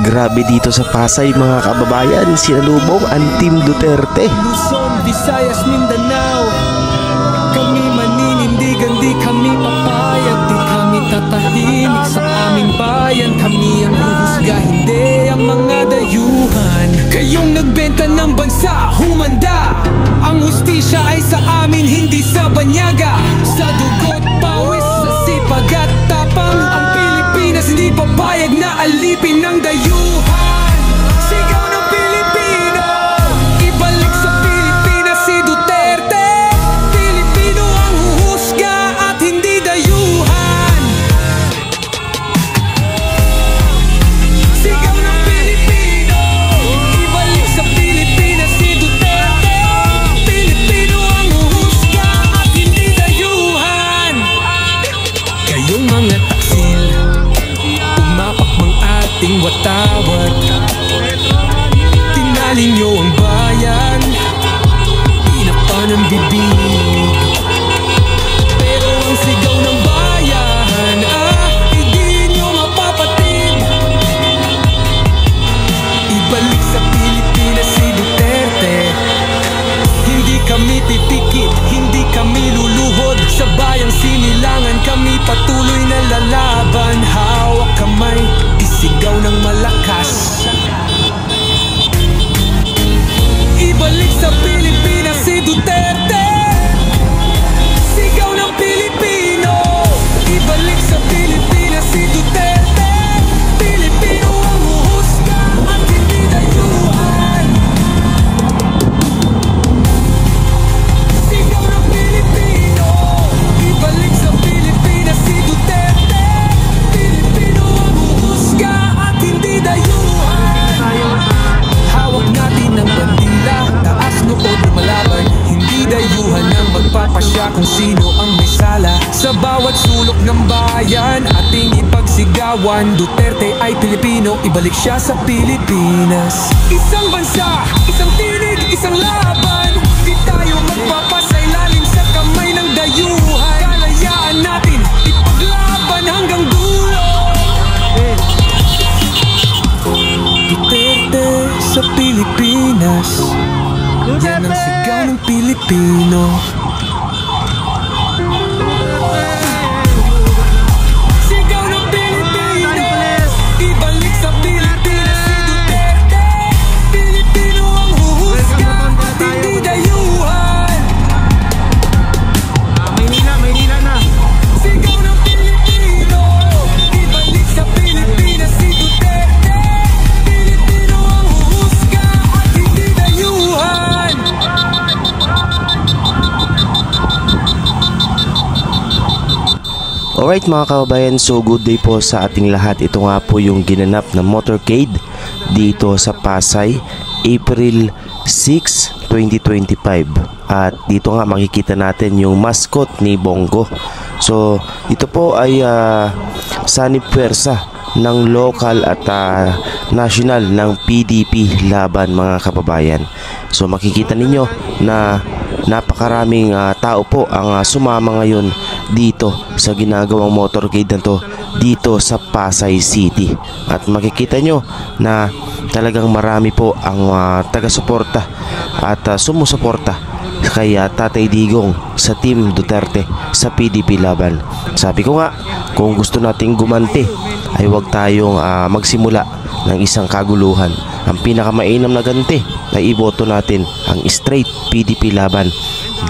Grabe dito sa Pasay mga kababayan, sinalubong ang Team Duterte. Luzon, Visayas, Mindanao, kami maninindigan, di kami papayag, di kami tatahimik sa aming bayan. Kami ang huhusga, hindi ang mga dayuhan. Kayong nagbenta ng bansa, humanda. Ang hustisya ay sa amin, hindi sa banyaga. Sa dugot, pawis, sa sipag at tapang, ang Pilipinas hindi papayag na alipin ng dayuhan. Sigaw ng Pilipino, ibalik sa Pilipinas si Duterte. Pilipino ang huhusga at hindi dayuhan. Sigaw ng Pilipino, ibalik sa Pilipinas si Duterte. Pilipino ang huhusga at hindi dayuhan. Kayong mga taksil, umapak mang ating watawat. Tinali nyo ang bayan, tinapan ang bibig. Pero ang sigaw ng bayan, hindi nyo mapapatid. Ibalik sa Pilipinas si Duterte. Hindi kami titikit, hindi kami luluhod. Sa bayang sinilangan kami patuloy na lalaban. Hawak kamay, isigaw ng malakas. Ibalik sa Pilipinas si Duterte. Sigaw ng Pilipino, ibalik sa Pilipinas si Duterte. Pilipino ang huhusga at hindi dayuhan. Sigaw ng Pilipino, ibalik sa Pilipinas si Duterte. Pilipino ang huhusga at hindi dayuhan. Hawak natin ang bandila, taas noo lumalaban. Hindi dayuhan ang magpapasya kung sino ang may sala. Sa bawat sulok ng bayan, ating ipagsigawan. Duterte ay Pilipino, ibalik siya sa Pilipinas. Isang bansa, isang tinig, isang laban. Di tayo magpapasailalim sa kamay ng dayuhan. Kalayaan natin, ipaglaban hanggang dulo. Duterte sa Pilipinas, yan ang sigaw ng Pilipino. Sigaw ng Pilipino, ibalik sa Pilipinas si Duterte. Pilipino ang huhusga at hindi dayuhan. Maynila na. Sigaw ng Pilipino, ibalik sa Pilipinas si Duterte. Pilipino ang huhusga at hindi dayuhan. Alright mga kababayan, so good day po sa ating lahat. Ito nga po yung ginanap na motorcade dito sa Pasay, April 6, 2025. At dito nga makikita natin yung mascot ni Bongo. So ito po ay sanib pwersa ng local at national ng PDP laban mga kababayan. So makikita ninyo na napakaraming tao po ang sumama ngayon dito sa ginagawang motorcade na to dito sa Pasay City. At makikita nyo na talagang marami po ang taga-suporta at sumusuporta kay Tatay Digong sa Team Duterte sa PDP laban. Sabi ko nga, kung gusto nating gumanti ay huwag tayong magsimula ng isang kaguluhan. Ang pinakamainam na ganti ay iboto natin ang straight PDP laban.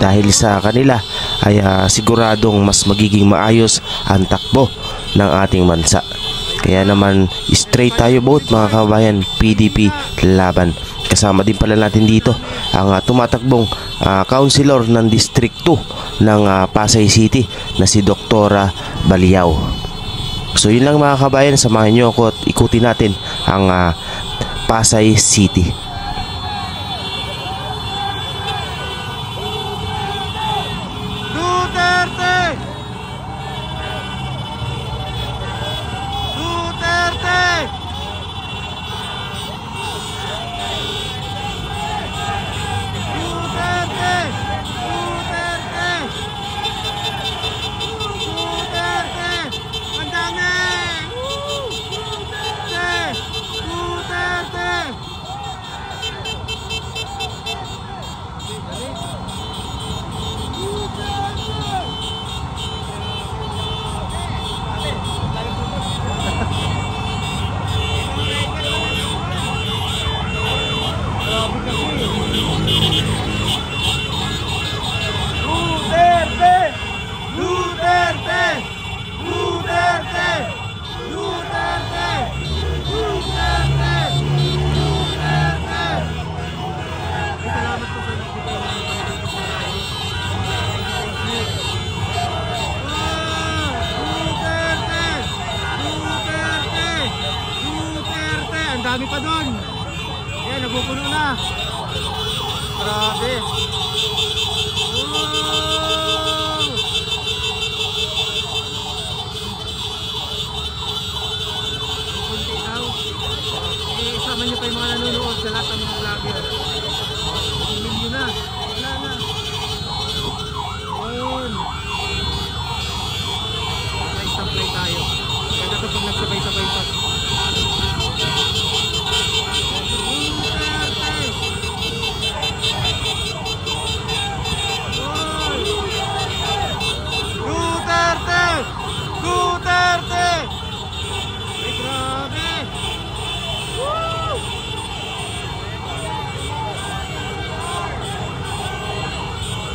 Dahil sa kanila ay siguradong mas magiging maayos ang takbo ng ating bansa. Kaya naman straight tayo vote mga kabayan, PDP laban. Kasama din pala natin dito ang tumatakbong councilor ng District 2 ng Pasay City na si Dr. Baliao. So yun lang mga kabayan, samahan nyo ako at ikutin natin ang Pasay City. dami pa doon. Ayan, napupuno na. Grabe. Isama nyo pa yung mga nanonood sa lahat ng mga vlogger. Milyon na. Wala na. Ayun. Sabay-sabay tayo. Kaya ito pag nagsabay-sabay pa. Duterte! Duterte! Ay, grabe! Woo!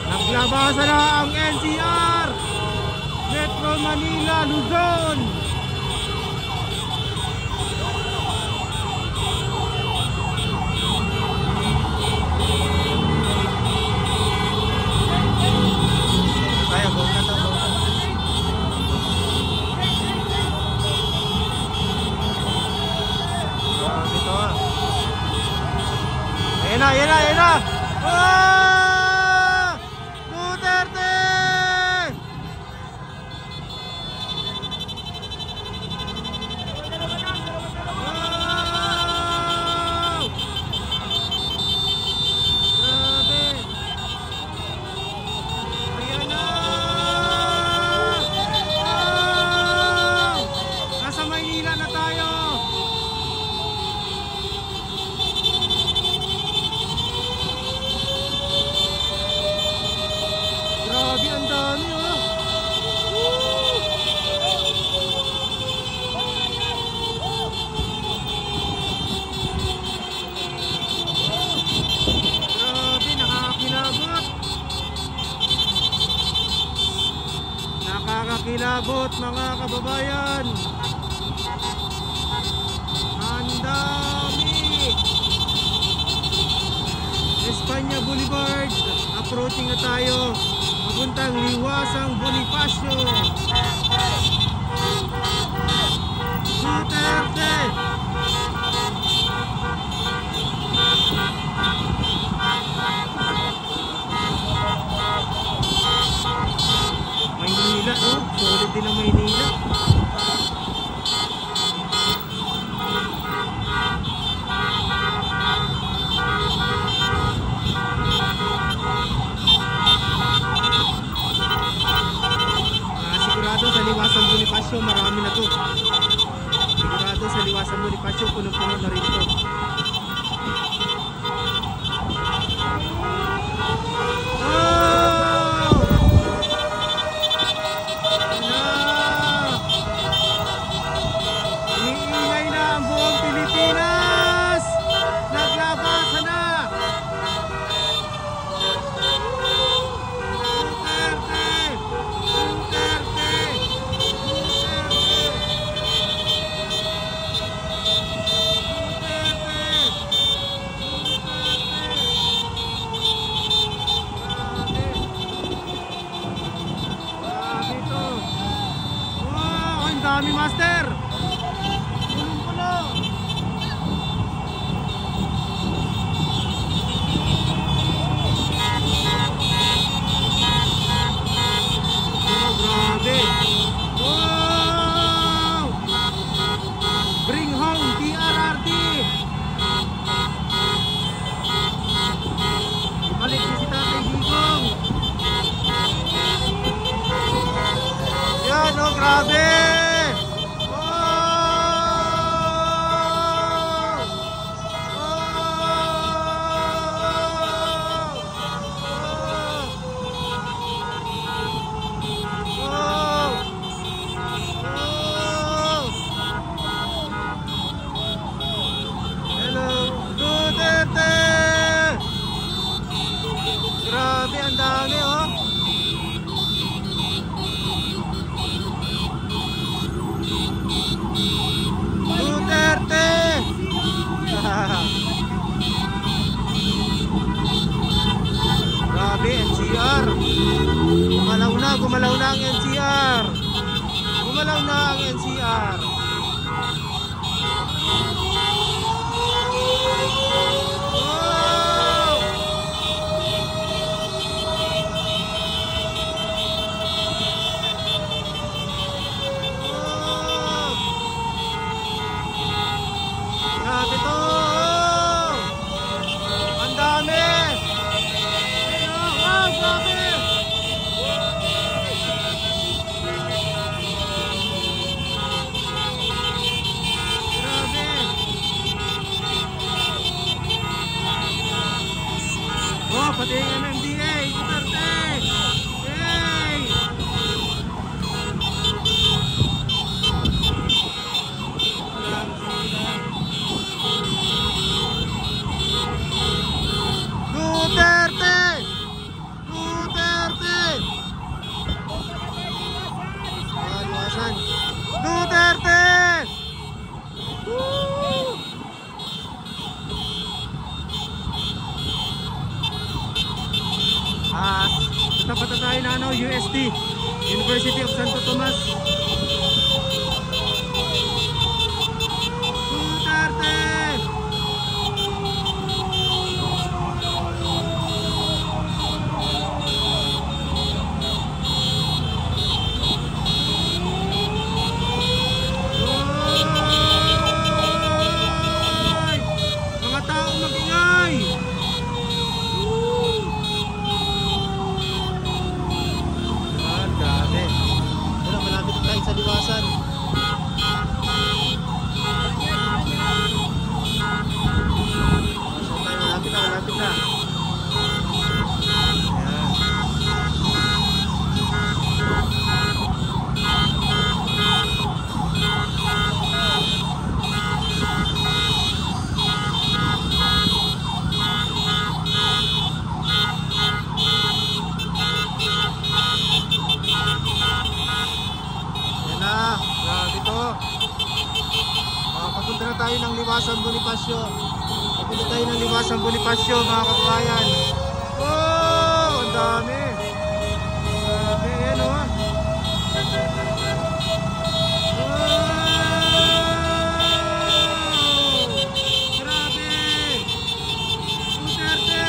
Naglabasan na ang NCR! Metro Manila, Luzon! Tayo, go na to. Grabe to ah. Ayan na, ayan na, ayan na! Ah! Duterte! Ah! Grabe! Ayan na! Ah! Nasa Maynila na tayo! Grabe, ang dami oh! Woo! Grabe, nakakakilabot! Nakakakilabot mga kababayan! Ang dami! Espanya Boulevard, approaching na tayo papuntang Liwasang Bonifacio. Duterte! Maynila, oh, solid din ang Maynila. Sigurado sa Liwasang Bonifacio marami na to. Sigurado sa Liwasang Bonifacio punong-puno na rin to. Oh! Iingay na ang buong Pilipinas! Naglabasan na! Dami master. Punong-puno. Oh, grabe. Wow! Bring home DRRT. Balik si Tatay Digong. Yan, oh, grabe. Grabe, ang dami oh. Duterte! Grabe, NCR. Gumalaw na ang NCR. Gumalaw na ang NCR. UST, University of Santo Tomas. Duterte! Hoy! Mga tao mag-ingay! Grabe. Wala, malapit tayo sa liwasan. Malapit na, malapit na. Grabe to. Papunta na tayo ng Liwasan Bonifacio. Papunta tayo ng Liwasan Bonifacio, mga kabayan. Oh, ang dami. Grabe, yan o. Grabe. Duterte.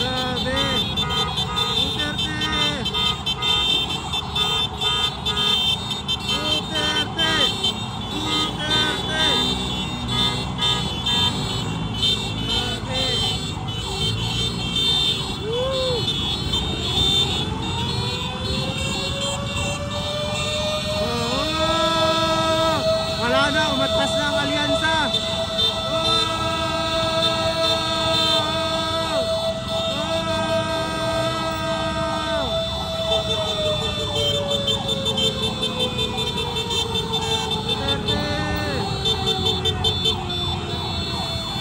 Grabe. Wala na, umatpas na ang alyansa.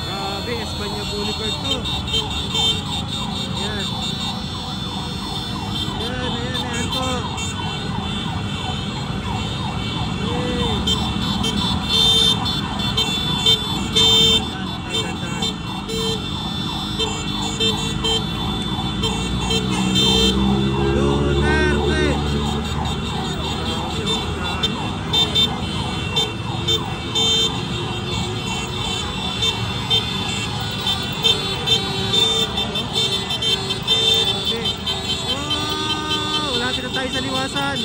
Grabe, Espanya Boulevard to. Ayan. Ayan to. Malapit na tayo sa liwasan.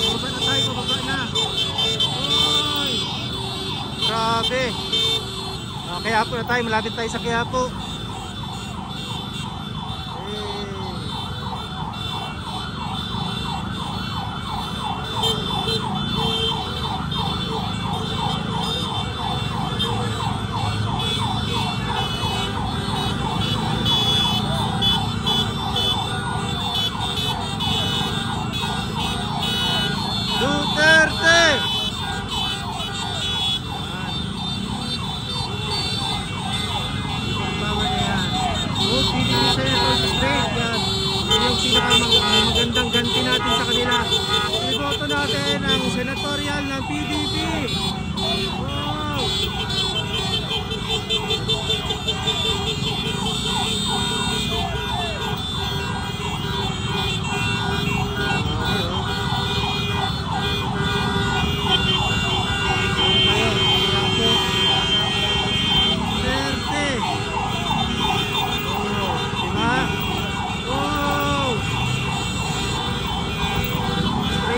Bababa na tayo, bababa na. Oy! Grabe. Quiapo na tayo, malapit tayo sa Quiapo. Duterte! Power na yan. Most PDP senators straight yan. Yun yung pinakamagandang ganti natin sa kanila. Iboto natin ang senatorial ng PDP. Wow!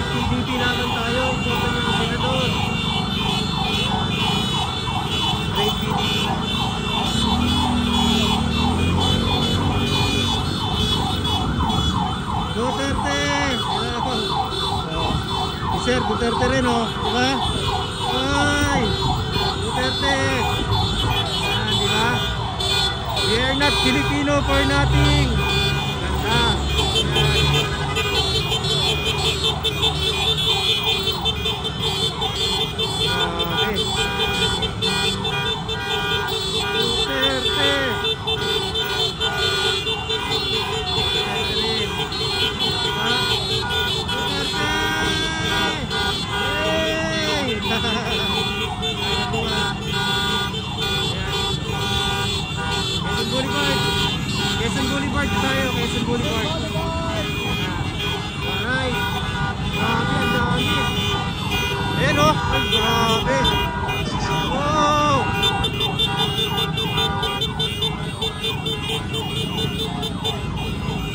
PDP naman tayo, iboto nyo ang senador. Great PDP. Duterte! Si Sir Duterte rin, oh. Diba? Ay! Duterte! Ayan, diba? We are not Filipino for nothing. Ganda. Ayan. Grabe. Wow.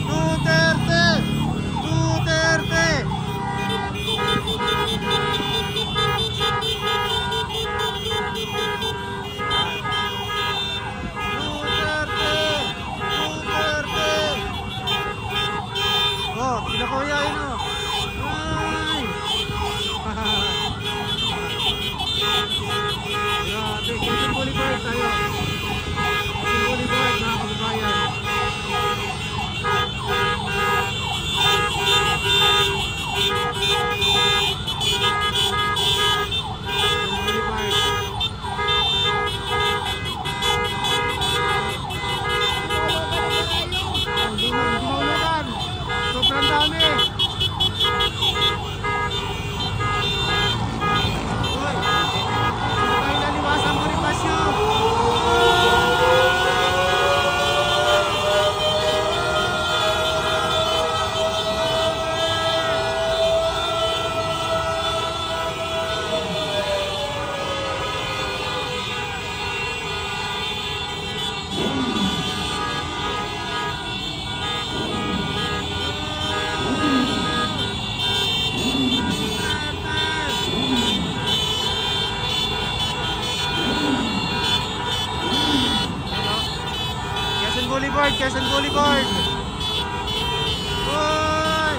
Duterte. Duterte. Oh, pinakuya yun oh. Ay! Grabe, Quezon Boulevard tayo. Quezon Boulevard, mga kababayan. Sobrang dami. Uy, sabay na liwasan Bonifacio. Boulevard, Quezon Boulevard. Uy!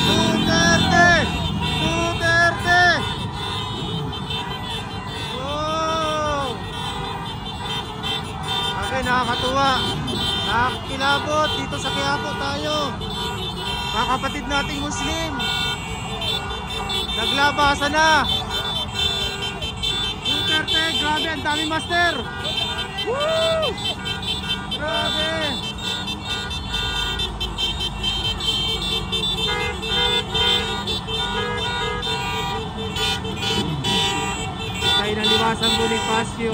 Duterte! Duterte! Nakakatuwa, nakakilabot dito sa Quiapo tayo, mga kapatid nating Muslim, naglabasan na. Duterte, grabe, ang dami master. Woo! Grabe. Tayo ng liwasan Bonifacio.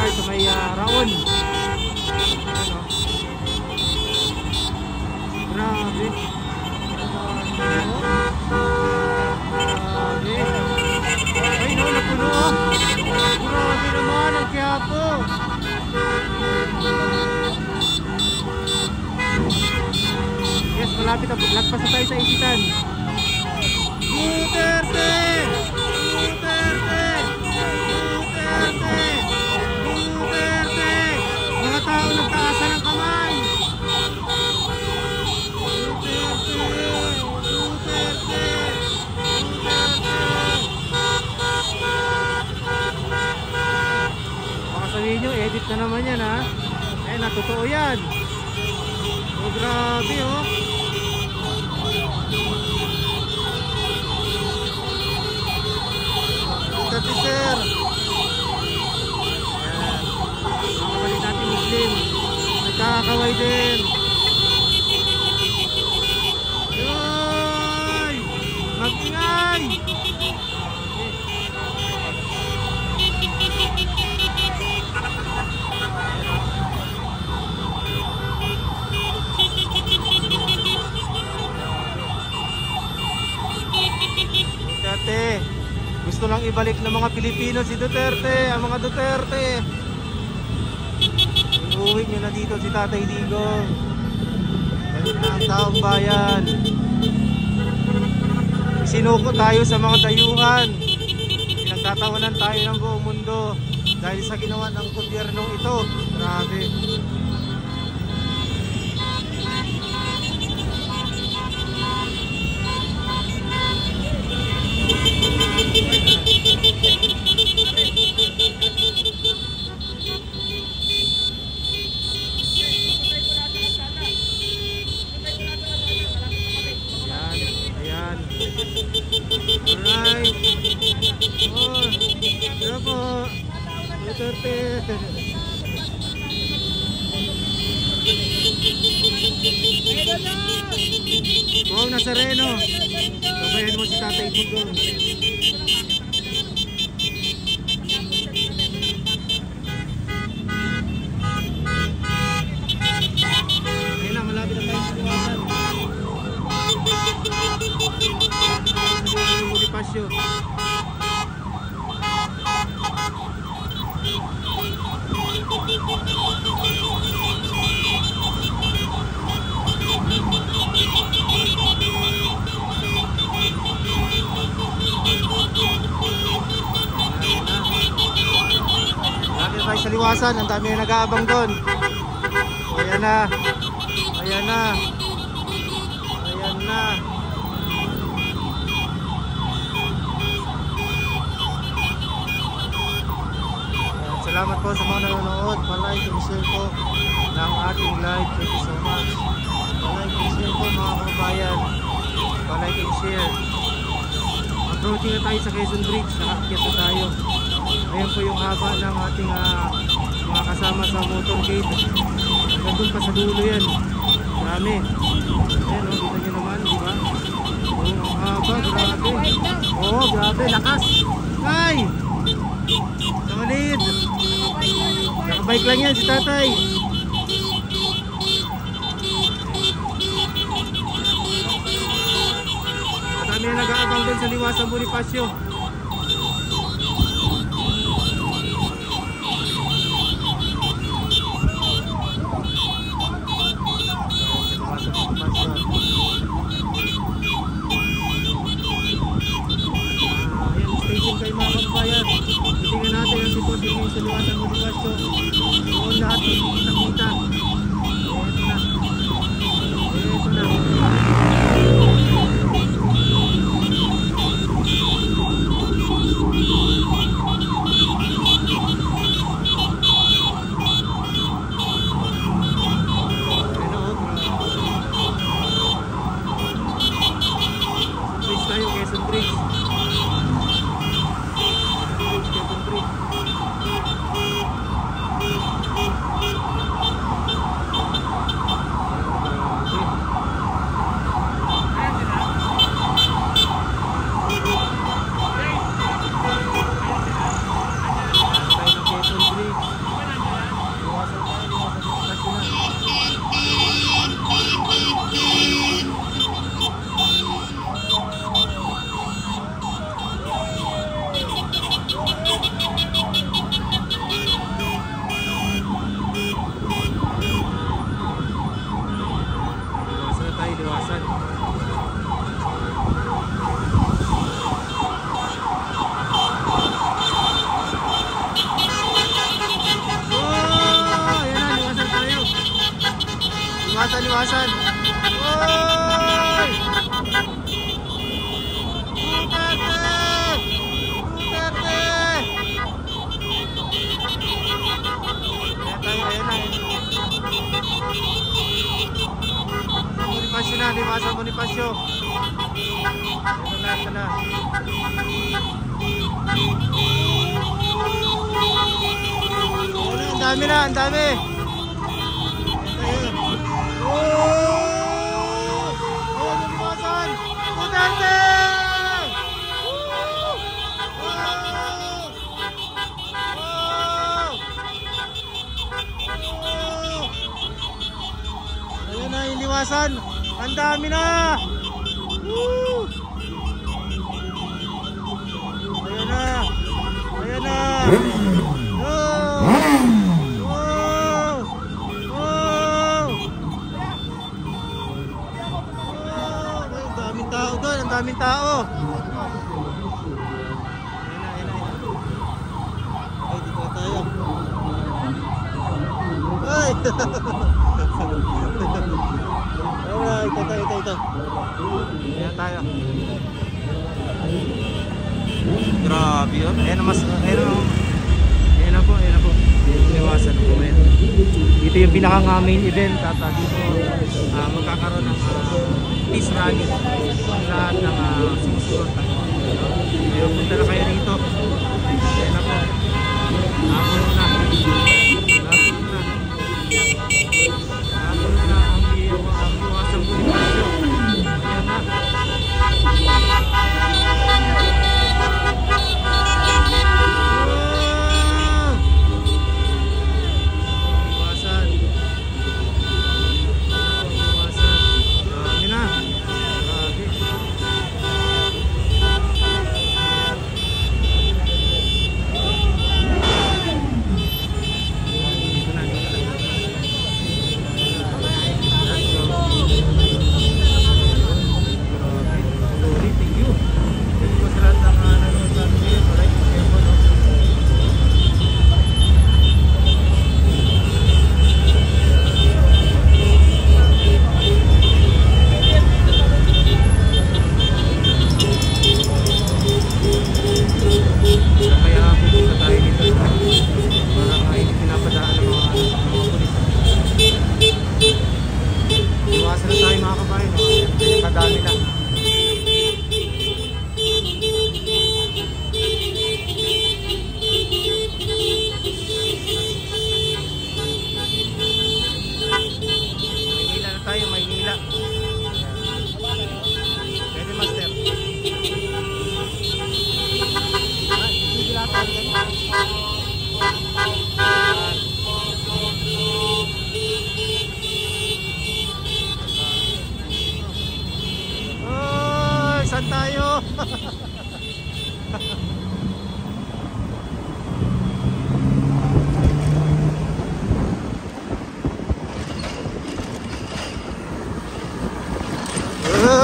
Sa may Raon. Grabe. Grabe. Ay no, napuno oh. Grabe naman ang Quiapo. Yes, malapit na. Lagpas na tayo sa Isitan. Duterte! Duterte! Duterte! Duterte! Mga tao nagtaasan ng kamay! Duterte! Duterte! Duterte! Baka sabihin nyo, edit na naman yan ha. Eh, natotoo yan. Oh, grabe oh. Duterte sir. Nakakabalik natin Muslim. Nagkakaway din. Yoy! Mag-ingay! Duterte, gusto lang ibalik ng mga Pilipino si Duterte, ang mga Duterte. Inuwi nyo na dito si Tatay Digong. Ganun na ang taong bayan. Isinuko tayo sa mga dayuhan. Pinagtatawanan tayo ng buong mundo dahil sa ginawa ng gobyernong ito. Grabe. Buong Nazareno, sabayan mo si Tatay Pugong. Ayun na, malapit na tayo sa liwasan. Bonifacio. Lagi tayo sa liwasan, ang dami na nag-aabang doon. Ayan na. Ayan na. Ayan na. Salamat po sa mga nanonood. Pa-like and share po ng ating live. Thank you so much. Pa-like and share po mga kababayan. Pa-like and share. Approaching na tayo sa Quezon Bridge. Nakakit na tayo. Ayan po yung haba ng ating mga kasama sa motorcade. Hanggang doon pa sa dulo yan. Dami. Ayan o, kita nyo naman, di ba? Oo, ang haba, grabe. Oo, grabe, lakas. Ay! Namalid. Nakabike lang yan si tatay. Madami na nag-aabang doon sa liwasan Bonifacio. Kayo mga kababayan, tingnan natin ang sitwasyon ngayon sa liwasan Bonifacio. Doon lahat kita-kita. Ito na. Bridge tayo, Quezon Bridge. Liwasan. Oh, ayan na, liwasan tayo. Liwasan, liwasan. Oy! Duterte! Duterte! Ayan tayo, ayan na. Bonifacio na, liwasan Bonifacio. Ito na, ito na. Ang dami na, ang dami. Oh! Oh, liwasan! Duterte! Ayan na yung liwasan. Ang dami na. Woo! Ayan na. Ayan na. Oh! Oh! Oh! Ang daming tao doon. Ang daming tao. Ayan na. Ay, dito na tayo. Ay! Alright, ito. Ayan tayo. Grabe yun. Ayan na po. Liwasan po ngayon. Dito yung pinaka main event. At dito magkakaroon ng peace rally ang lahat ng sumusunod. Ngayon punta na kayo dito. Ayan na po. Ako na.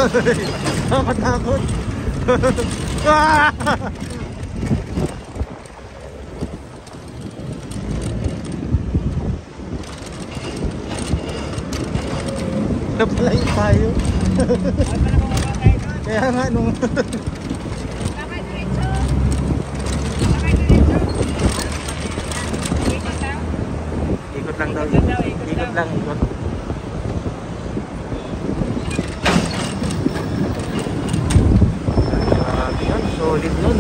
Nakatakot. Ah! Napalay tayo. Kaya nga nung ikot lang daw. Ikot lang, ikot. Grabe yan, solid yun.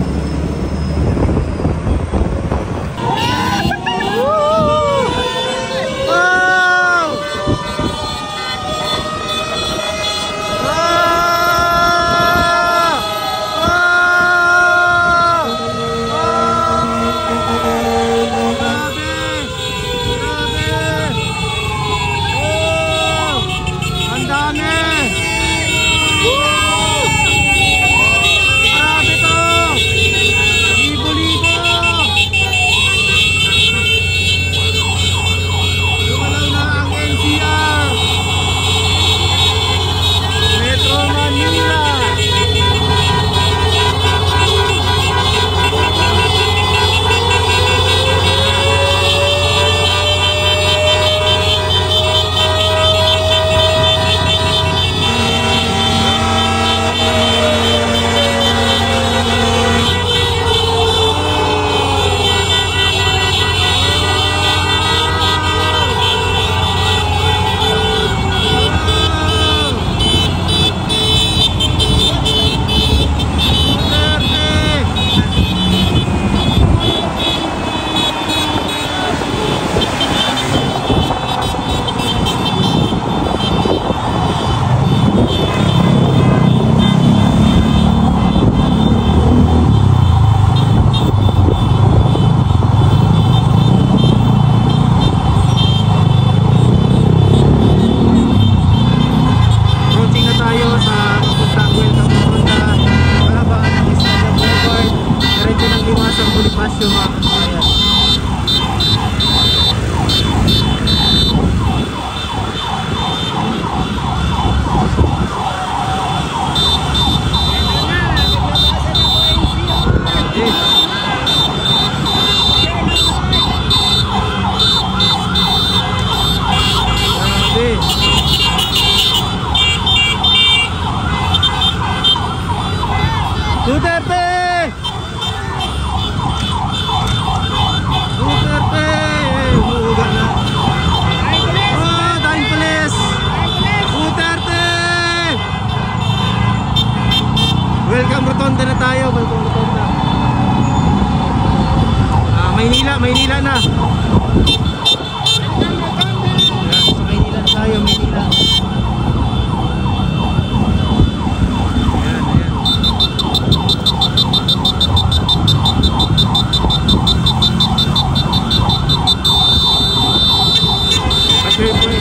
Duterte! Duterte! Humuhuga na. Oh, daing pulis! Duterte! Welcome Rotonda na tayo. Welcome Rotonda. Maynila na. Sa Maynila na tayo, Maynila.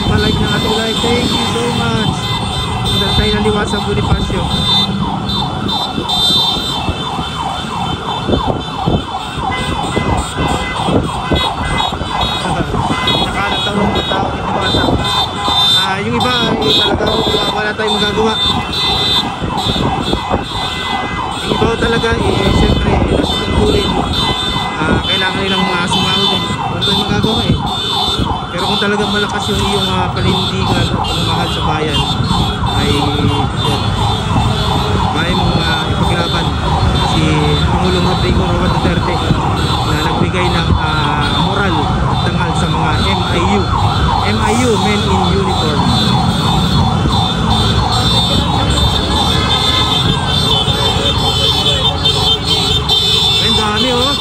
Palike na ating like. Thank you so much. Punta tayo na Liwasang Bonifacio. Nakalatawang na tao dito bata. Yung iba talagang wala tayong magagawa. Yung iba talaga siyempre nasa tungkulin. Kailangan nilang sumahod din. Wala tayong magagawa eh. Pero kung talagang malakas yung iyong panindigan at pagmamahal sa bayan ay may mga ipaglaban si Pangulong Rodrigo Roa Duterte na nagbigay ng moral at tanghal sa mga MIU, Men in Uniform. Ang dami oh.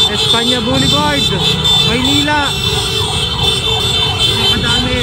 Espanya Boulevard, Maynila. Kadami.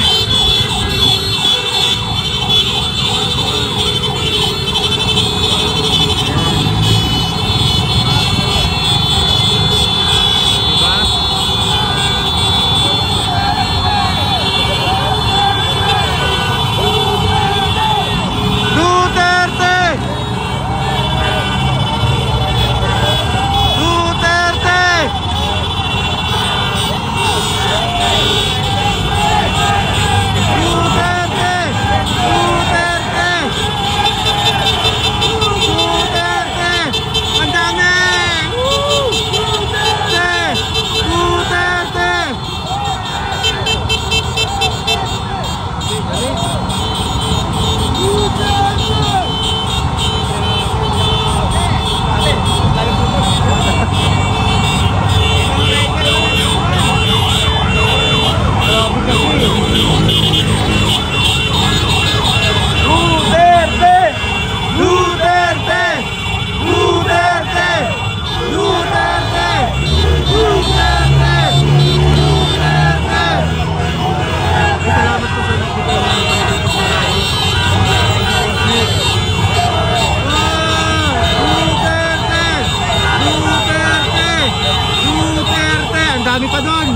Marami pa doon.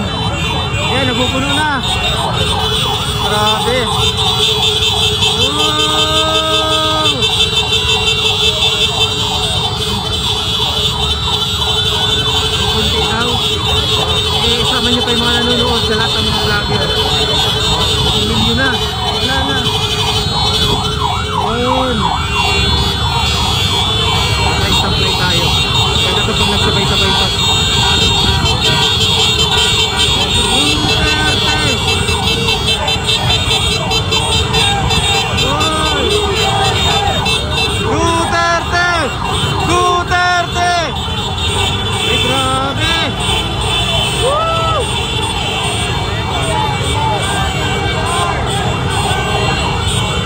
Ayan, napupuno na. Grabe. Kunti daw. Isama nyo pa yung mga nanonood sa lahat ng mga vlogger. Milyon na. Wala na. Ayun. Play tayo. Kaya ito pag nagsabay-sabay pa. Duterte! Duterte! Ay, grabe! Woo!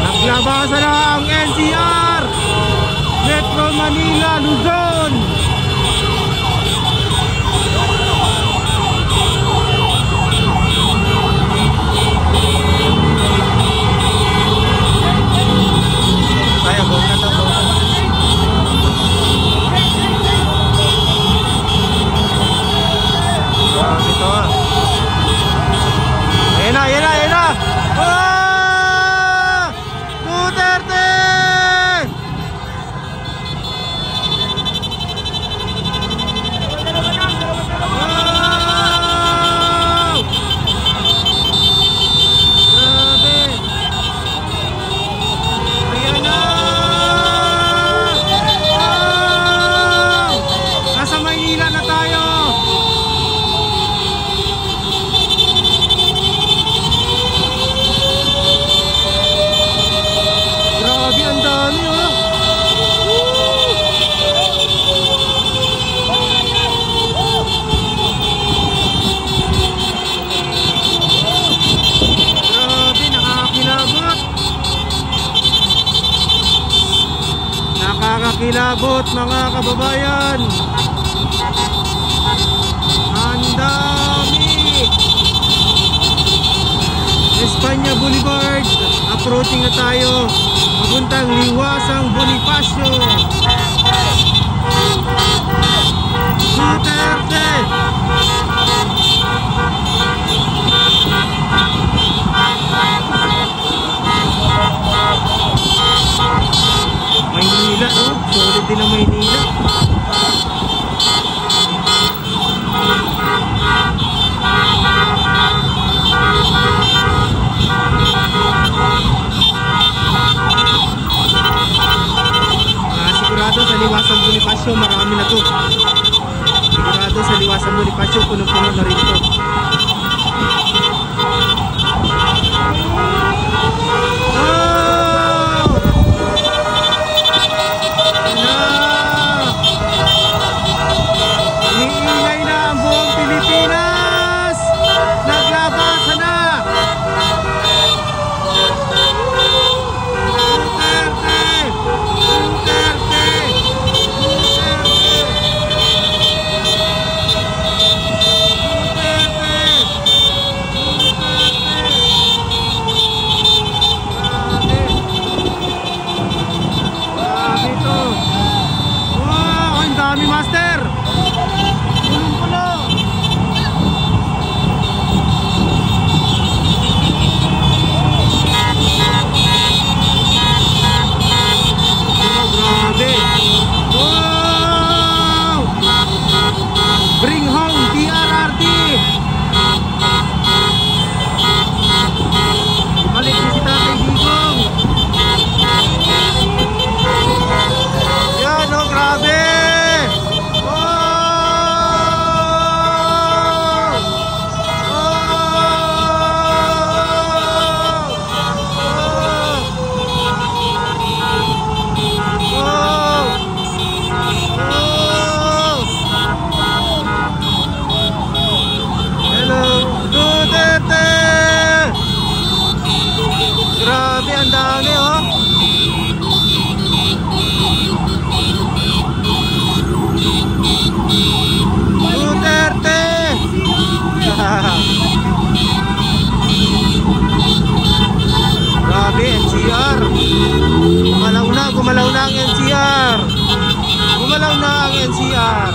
Naglabasan na ang NCR! Metro Manila, Luzon! Kaya buong na ito. Grabe ito. Ayan na, ayan na, ayan na! Ah! Duterte! Nakakakilabot mga kababayan. Ang dami. Espanya Boulevard. Approaching na tayo. Papuntang Liwasang Bonifacio. Duterte. Maynila, no? Solid din ang Maynila. Sigurado sa Liwasang Bonifacio marami na to. Sigurado sa Liwasang Bonifacio punong-puno na rin to. Gumalaw na ang NCR. Gumalaw na ang NCR.